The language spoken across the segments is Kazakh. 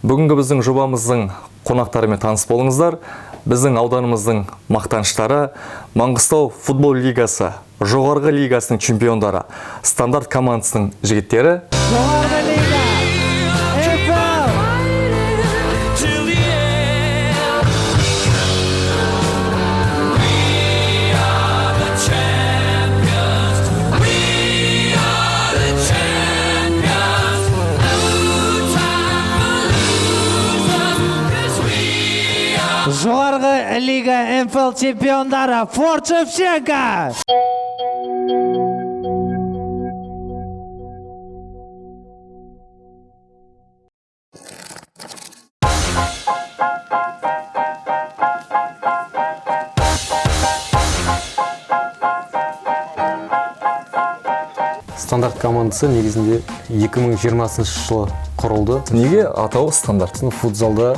Бүгінгі біздің жобамыздың қонақтарымен таныс болыңыздар. Біздің ауданымыздың мақтаныштары Маңғыстау футбол лигасы, жоғарғы лигасының чемпиондары, стандарт командасының жігіттері. Жоғарғы лига, Жоғарғы лига НФЛ чемпиондары Форт Шевченко. Стандарт командасы негізінде 2020 жылы құрылды. Неге атауы стандарт? Футзалда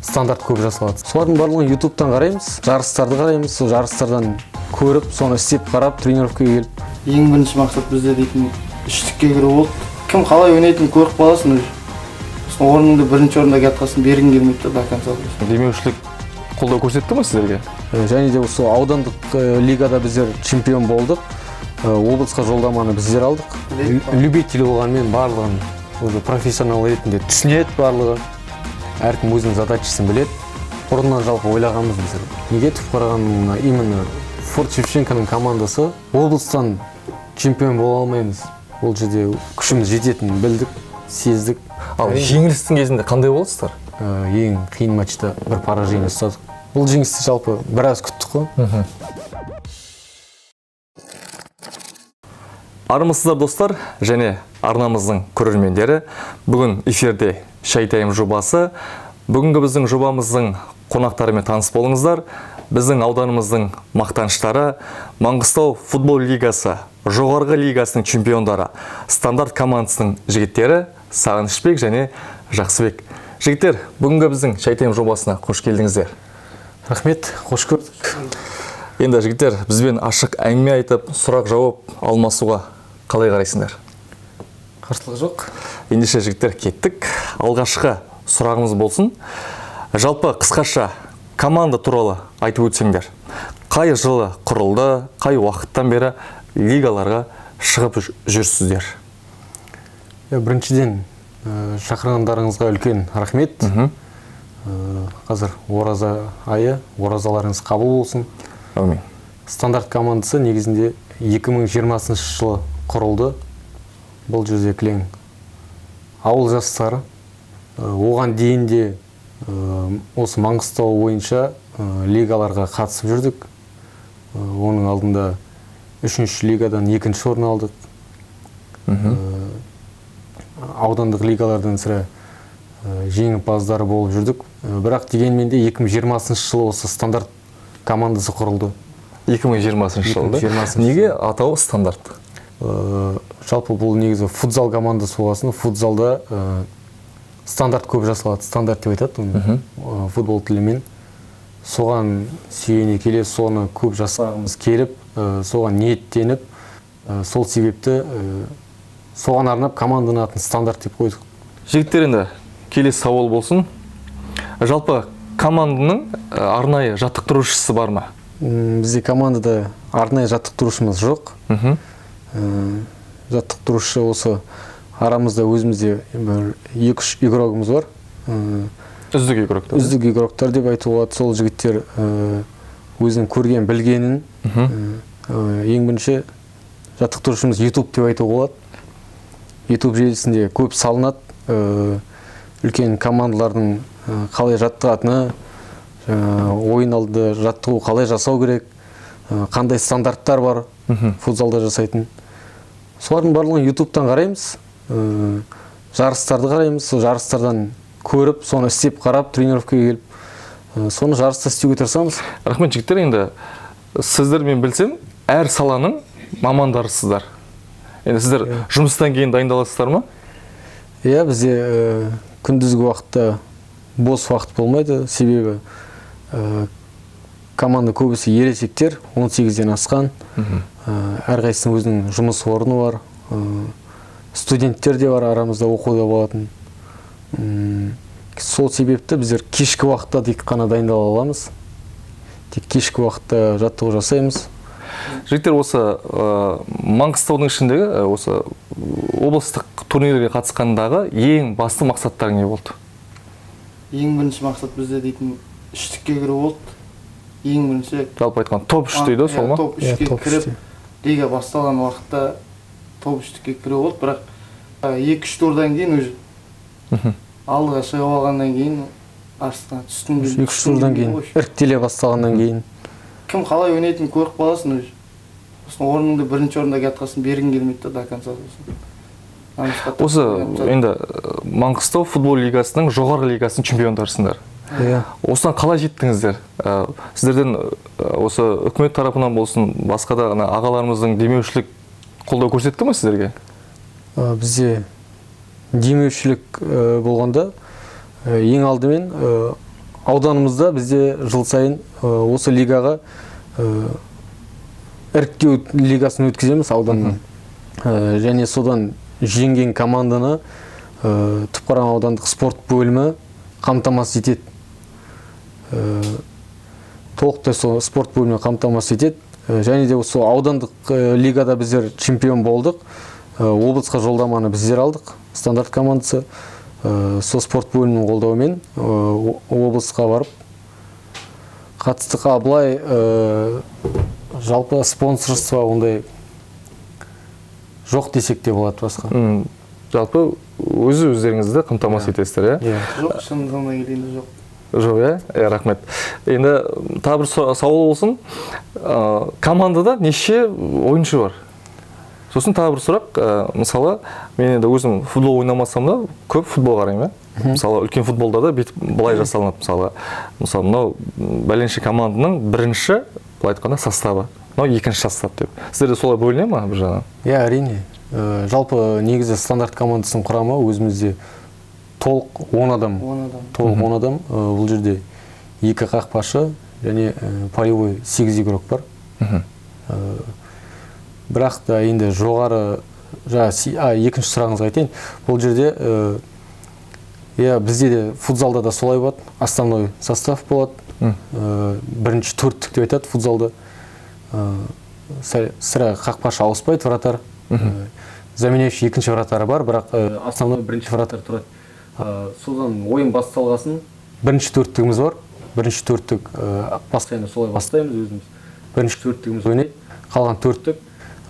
стандарт көп жасалады. Солардың барлығын YouTube'тан қараймыз, жарыстарды қараймыз, сол жарыстардан көріп, соны істеп қарап, тренировкаға келіп. Ең бірінші мақсат бізде дейтін үштікке кіру болды. Кім қалай ойнайтынын көріп қаласың. Орныңды бірінші орында жатқасын бергің келмейді до конца. Демеушілік қолдау көрсетті ме сіздерге? Және де осы аудандық лигада біздер чемпион болдық. Облысқа жолдаманы біздер алдық. Любитель болғанмен барлығын уже профессионал ретінде түсінеді барлығы. Әркім өзінің задачасын біледі. Бұрыннан жалпы ойлағанбыз біздер. Неге түп қарағанда именно Форт Шевченконың командасы облыстан чемпион бола алмаймыз. Ол жерде күшіміз жететінін білдік, сездік. Ал жеңілістің кезінде қандай болдыңыздар? Ең қиын матчта бір поражение ұстадық. Бұл жеңісті жалпы біраз күттік қой. Армысыздар достар және арнамыздың көрермендері. Бүгін эфирде Шай Тайм жобасы. Бүгінгі біздің жобамыздың қонақтарымен таныс болыңыздар. Біздің ауданымыздың мақтаныштары Маңғыстау футбол лигасы, жоғарғы лигасының чемпиондары, стандарт командасының жігіттері Сағынышбек және Жақсыбек. Жігіттер, бүгінгі біздің Шай Тайм жобасына қош келдіңіздер. Рахмет, қош көрдік. Енді жігіттер, бізбен ашық әңгіме айтып, сұрақ-жауап алмасуға қалай қарайсыңдар? Қарсылық жоқ. Ендеше жігіттер, кеттік. Алғашқы сұрағымыз болсын. Жалпы қысқаша команда туралы айтып өтсеңдер. Қай жылы құрылды, қай уақыттан бері лигаларға шығып жүрсіздер? Біріншіден шақырғандарыңызға үлкен рахмет. Қазір ораза айы, оразаларыңыз қабыл болсын. Әумин. Стандарт командасы негізінде 2020 жылы құрылды. Бұл жерде кілең ауыл жастары. Оған дейін де осы Маңғыстау бойынша лигаларға қатысып жүрдік. Оның алдында 3-ші лигадан 2-ші орын алдық. Аудандық лигалардан сірә жеңімпаздары болып жүрдік. Бірақ дегенмен де 2020 жылы осы стандарт командасы құрылды. 2020 жылы. Неге атауы стандарт? Жалпы бұл негізі футзал командасы болғасын, футзалда стандарт көп жасалады, стандарт деп айтады футбол тілімен. Соған сүйене келе, соны көп жасағымыз келіп, соған ниеттеніп, сол себепті соған арнап команданың атын стандарт деп қойдық. Жігіттер, енді келесі сауал болсын. Жалпы команданың арнайы жаттықтырушысы бар ма? Бізде командада арнайы жаттықтырушымыз жоқ. Жаттықтырушы осы арамызда өзімізде 2-3 игрогымыз бар. Үздік игроктар. Үздік игроктар деп айтуға болады. Сол жігіттер өзінің көрген, білгенін ең бірінші жаттықтырушымыз YouTube деп айтуға болады. YouTube желісінде көп салынады. Үлкен командалардың қалай жаттығатыны, ойын алды жаттығу қалай жасау керек, қандай стандарттар бар футзалда жасайтын. Солардың барлығын YouTube'тан қараймыз, жарыстарды қараймыз, жарыстардан көріп, соны істеп қарап, тренировкаға келіп, соны жарыста істеуге тырысамыз. Рахмет жігіттер, енді сіздер мен білсем, әр саланың мамандарысыздар. Енді сіздер жұмыстан кейін дайындаласыздар ма? Иә, бізде күндізгі уақытта бос уақыт болмайды, себебі команда көбісі ересектер, 18-ден асқан, әрқайсының өзінің жұмыс орны бар, студенттер де бар арамызда оқуда болатын. сол себепті біздер кешкі уақытта тек қана дайындала аламыз. Тек кешкі уақытта жаттығу жасаймыз. Жігіттер, осы Маңғыстаудың ішіндегі осы облыстық турнирлерге қатысқандағы ең басты мақсаттар не болды? Ең бірінші мақсат бізде дейтін үштікке кіру болды. Ең бірінші Жалпы айтқан топ 3 дейді, сол ма? топ 3-ке кіріп, лига басталған уақытта топ 3-ке кіру болды, бірақ 2-3 турдан кейін уже алдыға шығып алғаннан кейін астына түстім. 2-3 турдан кейін, іріктеле басталғаннан кейін. Кім қалай ойнайтынын көріп қаласың уже. Сосын орныңды бірінші орында жатқасын бергің келмейді до конца сосын. Осы енді Маңғыстау футбол лигасының жоғарғы лигасының чемпиондарысыңдар. Осыдан қалай жеттіңіздер? Сіздерден осы үкімет тарапынан болсын, басқа да ағаларымыздың демеушілік қолдау көрсетті ме сіздерге? Бізде демеушілік болғанда ең алдымен ауданымызда бізде жыл сайын осы лигаға іріктеу лигасын өткіземіз ауданнан. Және содан жеңген команданы Түпқараған аудандық спорт бөлімі қамтамасыз етеді. Толықтай сол спорт бөлімі қамтамасыз етеді. Және де осы аудандық лигада біздер чемпион болдық. Облысқа жолдаманы біздер алдық. Стандарт командасы сол спорт бөлімінің қолдауымен облысқа барып қатыстық. Былай жалпы спонсорство ондай жоқ десек те болады басқа. Жалпы өздеріңізді қамтамасыз етесіздер, иә? Жоқ, шындығына келгенде жоқ. Жоқ, иә? Рахмет. Енді тағы бір сауал болсын. Командада неше ойыншы бар? Сосын тағы бір сұрақ, мысалы, мен енді өзім футбол ойнамасам да, көп футбол қараймын, иә? Мысалы, үлкен футболда да былай жасалынады, мысалы, мынау бәленше команданың бірінші, былай айтқанда, составы, мынау екінші состав деп. Сіздерде солай бөліне ма бір жағынан? Иә, әрине. Жалпы негізі стандарт командасының құрамы өзімізде толық 10 адам. Толық 10 адам. Бұл жерде 2 қақпашы және полевой 8 игрок бар. Бірақ та енді жоғары, екінші сұрағыңызға айтайын. Бұл жерде бізде де футзалда да солай болады. Основной состав болады. Бірінші төрттік деп айтады футзалда. Сірә қақпашы ауыспайды, вратар. Заменяющий екінші вратары бар, бірақ основной бірінші вратар тұрады. Содан ойын басталғасын бірінші төрттігіміз бар. Бірінші төрттік постоянно солай бастаймыз өзіміз. Бірінші төрттігіміз ойнайды. Қалған төрттік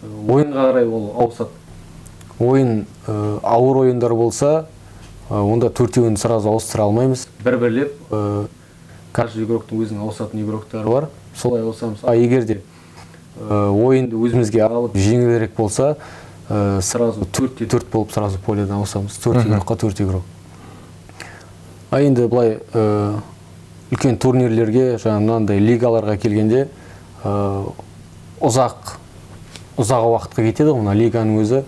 ойынға қарай ол ауысады. Ойын ауыр ойындар болса, онда төртеуін сразу ауыстыра алмаймыз. Бір-бірлеп каждый игроктың өзінің ауысатын игроктары бар. Солай ауысамыз. Егер де ойынды өзімізге алып жеңілірек болса, сразу 4-4 болып сразу поледан ауысамыз. 4 игрокқа 4 игрок. Енді былай үлкен турнирлерге, мынандай лигаларға келгенде ұзақ уақытқа кетеді. Мына лиганың өзі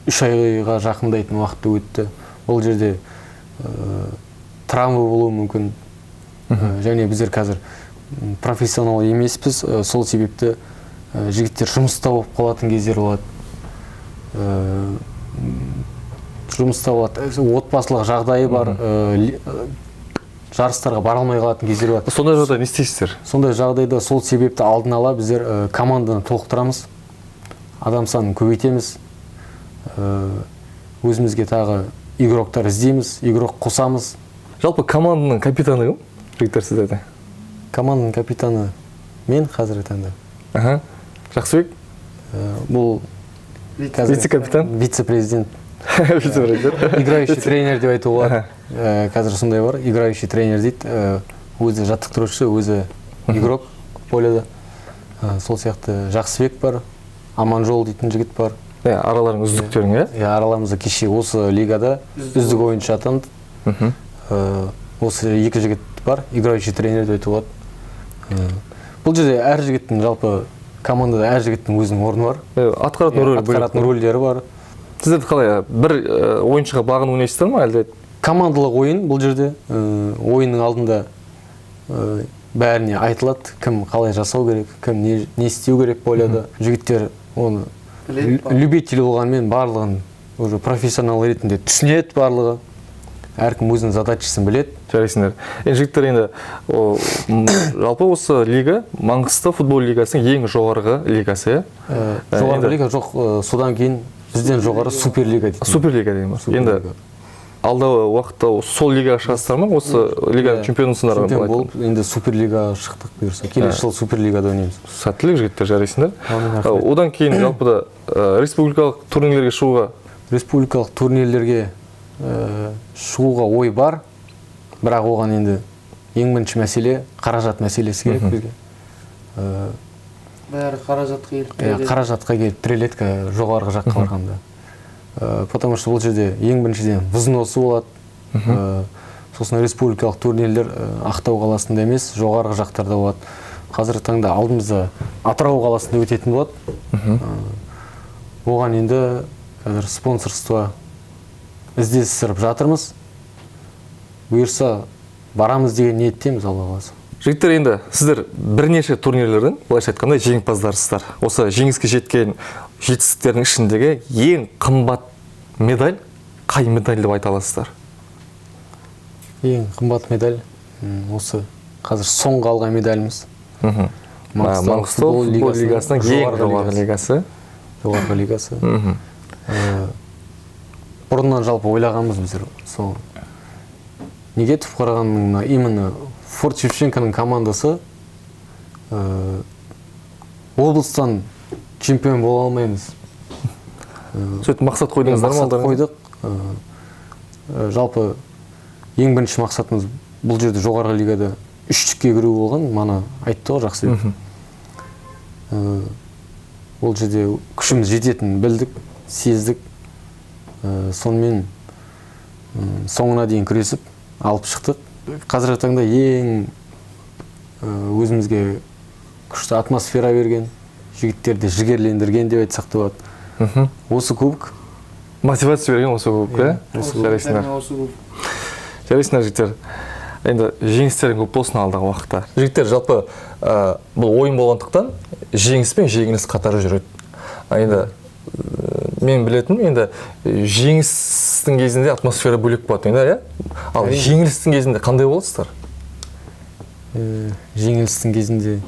3 айға жақындайтын уақытты өтті. Бұл жерде травма болуы мүмкін. Және біздер қазір профессионал емеспіз. Сол себепті жігіттер жұмыста болып қалатын кездер болады. Жұмыста болады. Отбасылық жағдайы бар. Жарыстарға бара алмай қалатын кездер болады. Сондай жағдайда не істейсіздер? Сондай жағдайда сол себепті алдын ала біздер команданы толықтырамыз. Адам санын көбейтеміз. Өзімізге тағы игроктар іздейміз, игрок қосамыз. Жалпы команданың капитаны кім? Жігіттер сіздерде? Команданың капитаны мен қазіргі таңда. Жақсыбек? Бұл вице-капитан? Вице-президент. Играющий тренер деп айтуға болады. Қазір сондай бар. Играющий тренер дейді. Өзі жаттықтырушы, өзі игрок поледа. Сол сияқты Жақсыбек бар. Аманжол дейтін жігіт бар. Араларың үздіктерің, иә? Араларымызда кеше осы лигада үздік ойыншы атанды. Осы екі жігіт бар. Играющий тренер деп айтуға болады. Бұл жерде әр жігіттің, жалпы командада әр жігіттің өзінің орны бар. Атқаратын рөлдері бар. Сіздерді қалай, бір ойыншыға бағын ойнайсыздар ма, әлде? Командалық ойын бұл жерде. Ойынның алдында бәріне айтылады, кім қалай жасау керек, кім не істеу керек поляда. Жігіттер оны любитель болғанмен барлығын уже профессионал ретінде түсінеді барлығы. әркім өзінің задачасын біледі. Жарайсыңдар. Енді жігіттер, енді жалпы осы лига Маңғыстау футбол лигасының ең жоғарғы лигасы. Жоғарғы лига жоқ, содан кейін бізден жоғары суперлига дейді. Суперлига деген бар. Енді алдағы уақытта сол лигаға шығасыздар ма? Осы лиганың чемпионысыңдар ма? Чемпион болып, енді суперлигаға шықтық бұйырса. Келесі жыл суперлигада ойнаймыз. Сәттілік жігіттер, жарайсыңдар. Рахмет. Одан кейін жалпы да республикалық турнирлерге шығуға Республикалық турнирлерге шығуға ой бар, бірақ оған енді ең бірінші мәселе қаражат мәселесі керек бізге. Бәрі қаражатқа келіп тіреледі. Қаражатқа келіп тіреледі жоғарғы жаққа барғанда. Потому что бұл жерде ең біріншіден взносы болады. Сосын республикалық турнирлер Ақтау қаласында емес, жоғарғы жақтарда болады. Қазіргі таңда алдымызда Атырау қаласында өтетін болады. Оған енді қазір спонсорство іздестіріп жатырмыз. Бұйырса барамыз деген ниеттеміз, Алла қаласа. жігіттер, енді сіздер бірнеше турнирлердің, былайша айтқанда, жеңімпаздарсыздар. Осы жеңіске жеткен жетістіктердің ішіндегі ең қымбат медаль қай медаль деп айта аласыздар? Ең қымбат медаль осы қазір соңғы алған медаліміз. Маңғыстау футбол лигасының ең жоғарғы лигасы. Жоғарғы лигасы. Бұрыннан жалпы ойлағанбыз біздер. Сол неге Түпқарағанның именно Форт Шевченконың командасы облыстан чемпион бола алмаймыз. Сөйтіп мақсат қойдыңыздар ма? Мақсат қойдық. Жалпы ең бірінші мақсатымыз бұл жерде жоғарғы лигада үштікке кіру болған. Мана айтты ғой, жақсы. Ол жерде күшіміз жететінін білдік, сездік. Сонымен соңына дейін күресіп алып шықтық. Қазіргі таңда ең өзімізге күшті атмосфера берген, жігіттерді жігерлендірген деп айтсақ та болады. Осы кубок. Мотивация берген осы кубок, жарайсыңдар. Жарайсыңдар жігіттер. Енді жеңістерің көп болсын алдағы уақытта. Жігіттер, жалпы бұл ойын болғандықтан жеңіс пен жеңіліс қатары жүреді. Енді мен білетінім, енді жеңістің кезінде атмосфера бөлек болады, енді, ал жеңілістің кезінде қандай боласыздар? Жеңілістің кезінде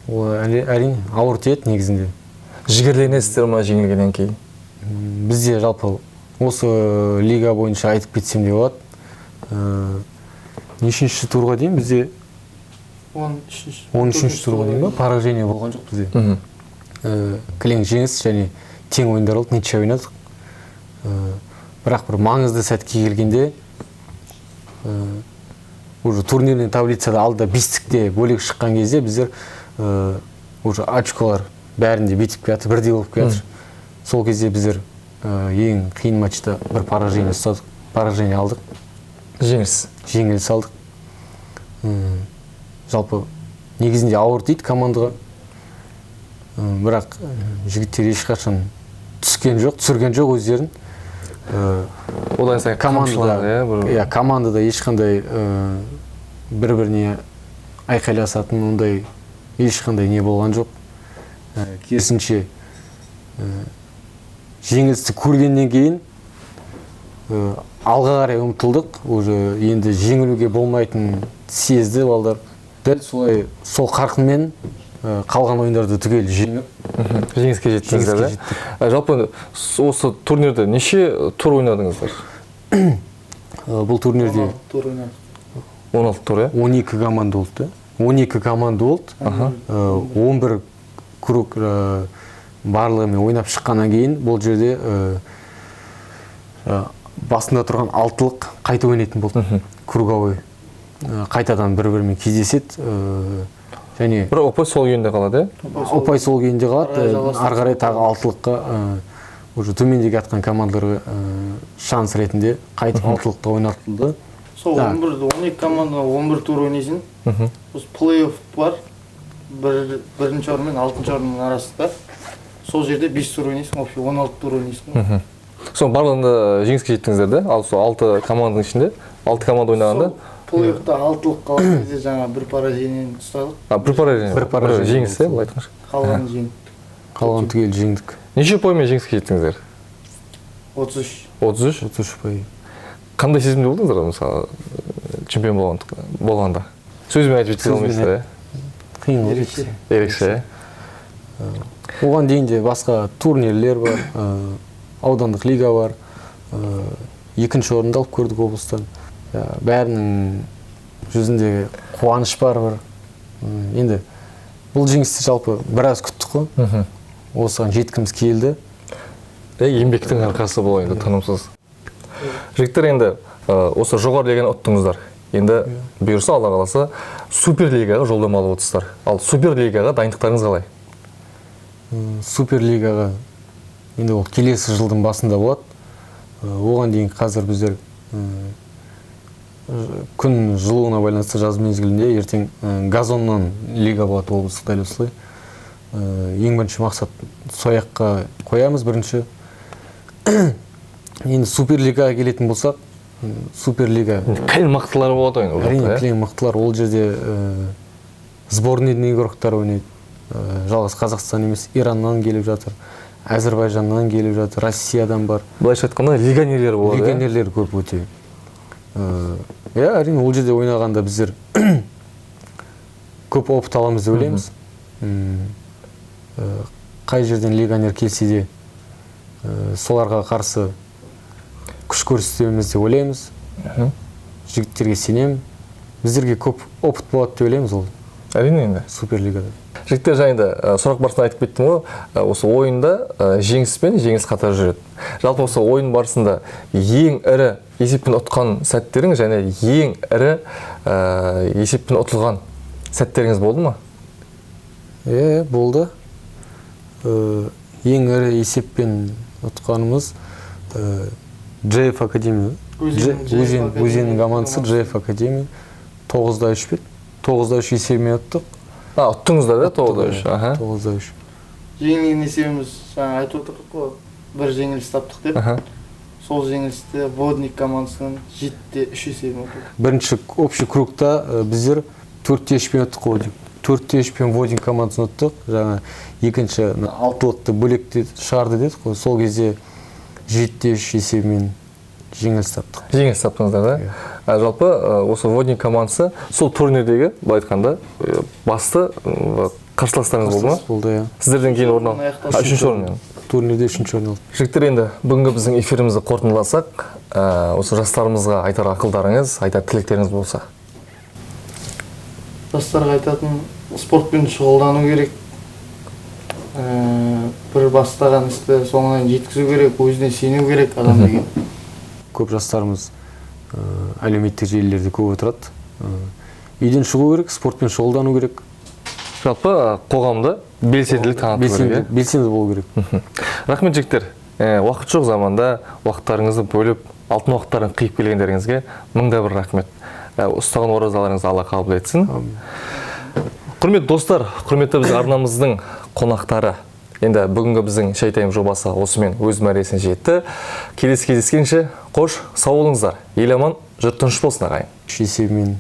әрине ауыр тиеді негізінде. Жігерленесіздер ма жеңілгеннен кейін? Бізде жалпы осы лига бойынша айтып кетсем де болады. Нешінші турға дейін бізде 13-ші турға дейін ба? Поражение болған жоқ бізде. Кілең жеңіс және тең ойындар болды, ничья ойнадық. Бірақ бір маңызды сәтке келгенде уже турнирный таблицада алда бестікте бөлек шыққан кезде біздер уже очколар бәрінде бетіп келатыр, бірдей болып келатыр. Сол кезде біздер ең қиын матчта бір поражение ұстадық, поражение алдық. Жеңіліс алдық. Жалпы негізінде ауыр дейді командаға. Бірақ жігіттер ешқашан түскен жоқ, түсірген жоқ өздерін. Одан сайын командада ешқандай бір-біріне айқайласатын ондай ешқандай не болған жоқ. Керісінше жеңілісті көргеннен кейін алға қарай ұмтылдық. Уже енді жеңілуге болмайтын сезді балдар. Дәл солай сол қарқынмен қалған ойындарды түгел жеңіп жеңіске жеттіңіздер. Жалпы осы турнирде неше тур ойнадыңыздар? Бұл турнирде 16 тур, 12 команда болды. 12 команда болды. 11 круг барлығымен ойнап шыққаннан кейін бұл жерде басында тұрған 6-лық қайта ойнайтын болды. Круговой. Қайтадан бір-бірімен кездеседі. Және бір ұпай сол күйінде қалады, ұпай сол күйінде қалады. Ары қарай тағы 6-лыққа уже төмендегі атқан командаларға шанс ретінде қайтып 6-лықта ойнатылды. Сол 12 команда 11 тур ойнайсың. Осы плей-офф бар. Бірінші орын мен 6-шы орынның арасында. Сол жерде 5 тур ойнайсың, 16 тур ойнайсың. Сол барлығында жеңіске жеттіңіздер де? Ал сол 6 команданың ішінде 6 команда ойнағанда плей-оффта 6-лық қалған кезде жаңа бір поражениені ұстадық. Бір поражение. Жеңіс, былай айтқанша. Қалған жеңдік. Қалған түгел жеңдік. Неше ұпаймен жеңіске жеттіңіздер? 33. 33? 33 ұпай. Қандай сезімде болдыңыздар мысалы чемпион болғанда? Сөзбен айтып жете алмайсыздар, иә? Қиын ғой. Ерекше, иә? Оған дейін де басқа турнирлер бар, аудандық лига бар. Екінші орынды алып көрдік облыстан. Бәрінің жүзінде қуаныш бар. Енді бұл жеңісті жалпы біраз күттік қой. Осыған жеткіміз келді. Еңбектің арқасы бұл енді тынымсыз. Жігіттер, енді осы жоғары лиганы ұттыңыздар. Енді бұйырса, Алла қаласа, Суперлигаға жолдамалы отырсыздар. Ал Суперлигаға дайындықтарыңыз қалай? Суперлигаға енді ол келесі жылдың басында болады. Оған дейін қазір біздер күн жылуына байланысты жаз мезгілінде ертең газоннан лига болады облыстық дәл осылай. Ең бірінші мақсат сояққа қоямыз бірінші. Енді Суперлигаға келетін болсақ, Суперлига Кәлін мықтылары болады ойын? Әрине, кәлін мықтылар. Ол жерде сборныйдың игроктар ойнайды. Жалғыз Қазақстан емес, Ираннан келіп жатыр, Әзірбайжаннан келіп жатыр, Россиядан бар. Былайша айтқанда легионерлер болады. Легионерлер көп өте. Әрине, ол жерде ойнағанда біздер көп опыт аламыз деп ойлаймыз. Қай жерден легионер келсе де соларға қарсы күш көрсетеміз деп ойлаймыз. Жігіттерге сенемін. Біздерге көп опыт болады деп ойлаймыз ол. Әрине енді. Суперлигада. Жігіттер жайында сұрақ барысында айтып кеттім ғой, осы ойында жеңіс пен жеңіс қатар жүреді. Жалпы осы ойын барысында ең ірі есеппен ұтқан сәттерің және ең ірі есеппен ұтылған сәттеріңіз болды ма? Болды. Ең ірі есеппен ұтқанымыз JF Академия. Өзеннің командасы JF Академия. 9-3 бет. 9-3 есебімен ұттық. Ұттыңыздар да 9-3? 9-3. Жеңілген есебіміз жаңа айтып отырдық қой, бір жеңіліс таптық деп. Сол жеңілісті Водник командасынан 7-3 есебімен ұттық. Бірінші общий кругта біздер 4-3-пен ұттық қой. 4-3-пен Водник командасын ұттық. Жаңа екінші 6-лықты бөлекте шығарды дедік қой. Сол кезде 7-3 есебімен жеңіліс таптық. Жеңіліс таптыңыздар да? Жалпы осы Водник командасы сол турнирдегі, былай айтқанда, басты қарсыластарыңыз болды ма? Болды, иә. Сіздерден кейін орын алды? Үшінші орын. Турнирде үшінші орын алды. Жігіттер, енді бүгінгі біздің эфирімізді қорытындыласақ, осы жастарымызға айтар ақылдарыңыз, айтар тілектеріңіз болса. Жастарға айтатын, спортпен шұғылдану керек. Бір бастаған істі соңынан жеткізу керек, өзіне сену керек адам деген. Көп жастарымыз әлеуметтік желілерде көп отырады. Үйден шығу керек, спортпен шұғылдану керек. Жалпы қоғамда белсенділік таныту керек. Белсенді болу керек. Рахмет жігіттер. Уақыт жоқ заманда уақыттарыңызды бөліп, алтын уақыттарын қиып келгендеріңізге мыңда бір рахмет. Ұстаған оразаларыңызды Алла қабыл етсін. Құрметті достар, құрметті біз арнамыздың қонақтары. Енді бүгінгі біздің Шай Тайм жобасы осымен өз мәресіне жетті. Келесі кездескенше қош, сау болыңыздар. Ел аман, жұрт тыныш болсын ағайын. Есебімен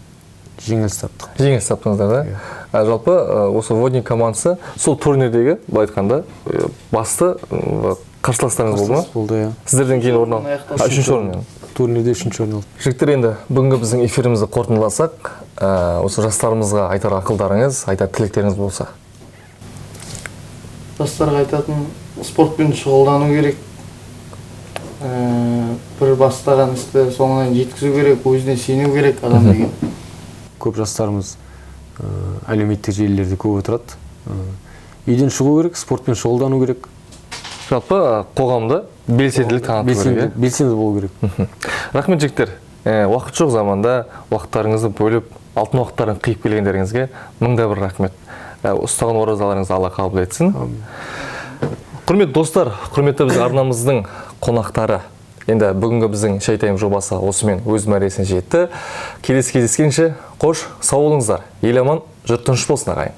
жеңіліс таптық. Жеңіліс таптыңыздар да? Жалпы осы Водник командасы сол турнирдегі, былай айтқанда, басты қарсыластарыңыз болды ма? Болды, иә. Сіздерден кейін орын алды? Үшінші орын. Турнирде үшінші орын алды. Жігіттер, енді бүгінгі біздің эфирімізді қорытындыласақ, осы жастарымызға айтар ақылдарыңыз, айтар тілектеріңіз болса. Жастарға айтатын, спортпен шұғылдану керек. Бір бастаған істі соңынан жеткізу керек, өзіне сену керек адам деген. Көп жастарымыз әлеуметтік желілерде көп отырады. Үйден шығу керек, спортпен шұғылдану керек. Жалпы қоғамда белсенділік таныту керек. Белсенді болу керек. Рахмет жігіттер. Уақыт жоқ заманда уақыттарыңызды бөліп, алтын уақыттарын қиып келгендеріңізге мыңда бір рахмет. Ұстаған оразаларыңызды Алла қабыл етсін. Құрметті достар, құрметті біз арнамыздың қонақтары. Енді бүгінгі біздің Шай Тайм жобасы осымен өз мәресіне жетті. Келесі кездескенше қош, сау болыңыздар. Ел аман, жұрт тыныш болсын ағайын.